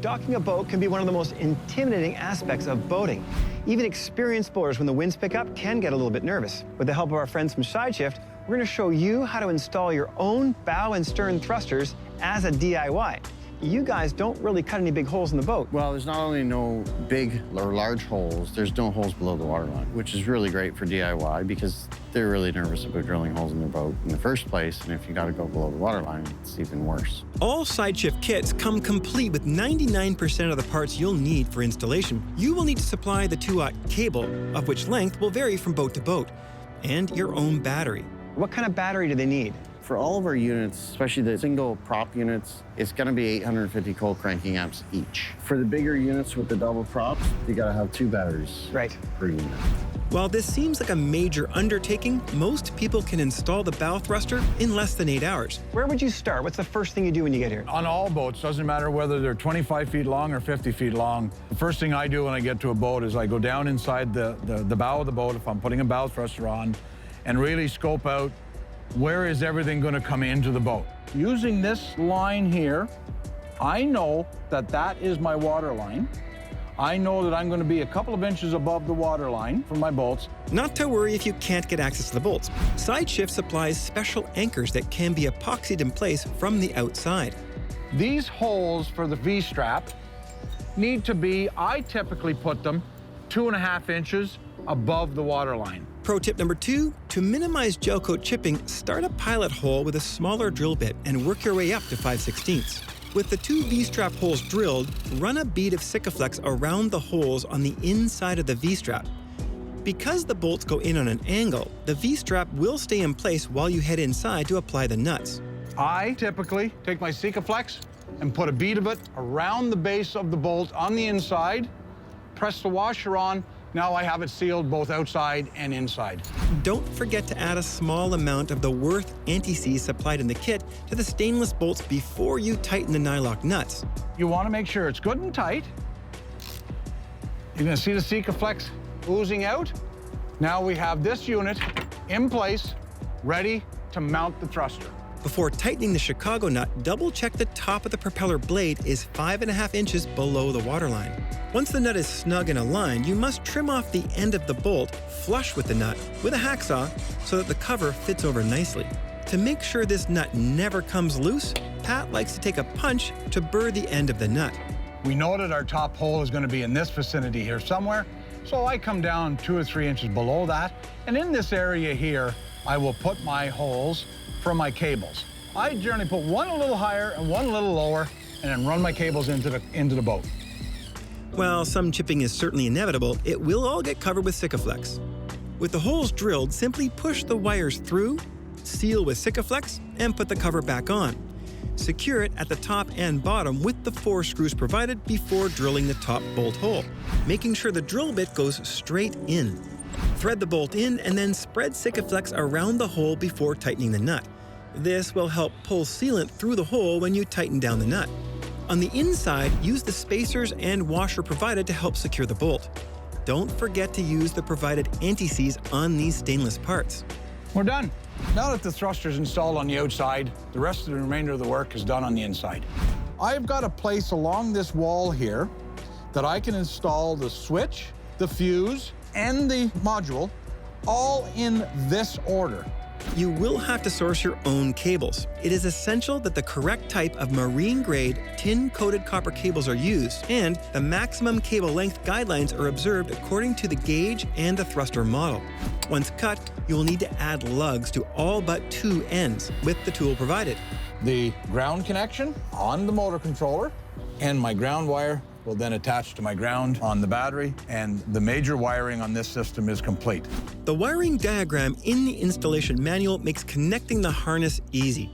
docking a boat can be one of the most intimidating aspects of boating. Even experienced boaters, when the winds pick up, can get a little bit nervous. With the help of our friends from Sideshift, we're going to show you how to install your own bow and stern thrusters as a DIY. You guys don't really cut any big holes in the boat. Well, there's not only no big or large holes, there's no holes below the waterline, which is really great for DIY because they're really nervous about drilling holes in their boat in the first place, and if you got to go below the waterline, it's even worse. All Sideshift kits come complete with 99% of the parts you'll need for installation. You will need to supply the 2-aught cable, of which length will vary from boat to boat, and your own battery. What kind of battery do they need? For all of our units, especially the single prop units, it's going to be 850 cold cranking amps each. For the bigger units with the double props, you got to have 2 batteries per unit. While this seems like a major undertaking, most people can install the bow thruster in less than 8 hours. Where would you start? What's the first thing you do when you get here? On all boats, doesn't matter whether they're 25 feet long or 50 feet long, the first thing I do when I get to a boat is I go down inside the bow of the boat, if I'm putting a bow thruster on, and really scope out where is everything going to come into the boat. Using this line here, I know that that is my water line. I know that I'm going to be a couple of inches above the water line for my bolts. Not to worry if you can't get access to the bolts. Sideshift supplies special anchors that can be epoxied in place from the outside. These holes for the V-strap need to be, I typically put them 2.5 inches above the water line. Pro tip number 2, to minimize gel coat chipping, start a pilot hole with a smaller drill bit and work your way up to 5/16. With the 2 V-strap holes drilled, run a bead of Sikaflex around the holes on the inside of the V-strap. Because the bolts go in on an angle, the V-strap will stay in place while you head inside to apply the nuts. I typically take my Sikaflex and put a bead of it around the base of the bolt on the inside, press the washer on. Now I have it sealed both outside and inside. Don't forget to add a small amount of the Worth anti-seize supplied in the kit to the stainless bolts before you tighten the nylock nuts. You want to make sure it's good and tight. You're going to see the Sikaflex oozing out. Now we have this unit in place, ready to mount the thruster. Before tightening the Chicago nut, double-check the top of the propeller blade is 5.5 inches below the waterline. Once the nut is snug and aligned, you must trim off the end of the bolt flush with the nut with a hacksaw so that the cover fits over nicely. To make sure this nut never comes loose, Pat likes to take a punch to burr the end of the nut. We know that our top hole is going to be in this vicinity here somewhere, so I come down 2 or 3 inches below that, and in this area here, I will put my holes for my cables. I generally put one a little higher and one a little lower, and then run my cables into the boat. While some chipping is certainly inevitable, it will all get covered with Sikaflex. With the holes drilled, simply push the wires through, seal with Sikaflex, and put the cover back on. Secure it at the top and bottom with the 4 screws provided before drilling the top bolt hole, making sure the drill bit goes straight in. Thread the bolt in and then spread Sikaflex around the hole before tightening the nut. This will help pull sealant through the hole when you tighten down the nut. On the inside, use the spacers and washer provided to help secure the bolt. Don't forget to use the provided anti-seize on these stainless parts. We're done. Now that the thruster is installed on the outside, the rest of the remainder of the work is done on the inside. I've got a place along this wall here that I can install the switch, the fuse, and the module all in this order. You will have to source your own cables. It is essential that the correct type of marine-grade, tin-coated copper cables are used, and the maximum cable length guidelines are observed according to the gauge and the thruster model. Once cut, you will need to add lugs to all but 2 ends with the tool provided. The ground connection on the motor controller, and my ground wire will then attach to my ground on the battery, and the major wiring on this system is complete. The wiring diagram in the installation manual makes connecting the harness easy.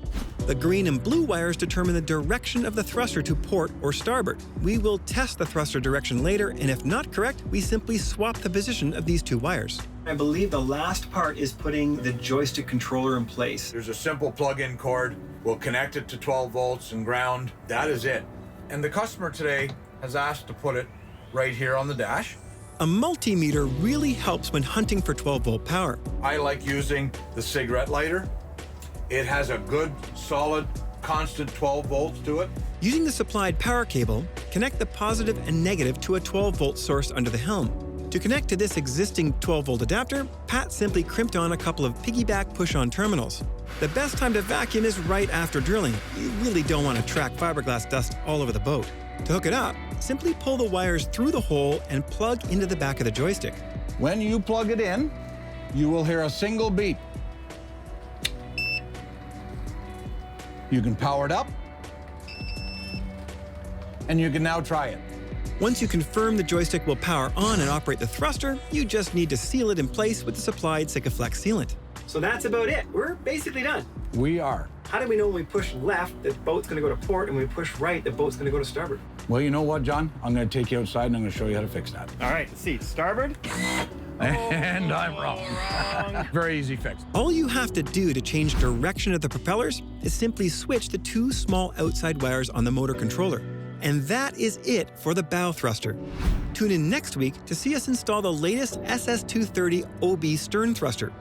The green and blue wires determine the direction of the thruster to port or starboard. We will test the thruster direction later, and if not correct, we simply swap the position of these 2 wires. I believe the last part is putting the joystick controller in place. There's a simple plug-in cord. We'll connect it to 12 volts and ground. That is it. And the customer today has asked to put it right here on the dash. A multimeter really helps when hunting for 12-volt power. I like using the cigarette lighter. It has a good, solid, constant 12 volts to it. Using the supplied power cable, connect the positive and negative to a 12-volt source under the helm. To connect to this existing 12-volt adapter, Pat simply crimped on a couple of piggyback push-on terminals. The best time to vacuum is right after drilling. You really don't want to track fiberglass dust all over the boat. To hook it up, simply pull the wires through the hole and plug into the back of the joystick. When you plug it in, you will hear a single beep. You can power it up, and you can now try it. Once you confirm the joystick will power on and operate the thruster, you just need to seal it in place with the supplied Sikaflex sealant. So that's about it. We're basically done. We are. How do we know when we push left, the boat's going to go to port, and when we push right, the boat's going to go to starboard? Well, you know what, John? I'm going to take you outside and I'm going to show you how to fix that. All right, let's see. Starboard. And I'm wrong. Very easy fix. All you have to do to change direction of the propellers is simply switch the two small outside wires on the motor controller. And that is it for the bow thruster. Tune in next week to see us install the latest SS230 OB stern thruster.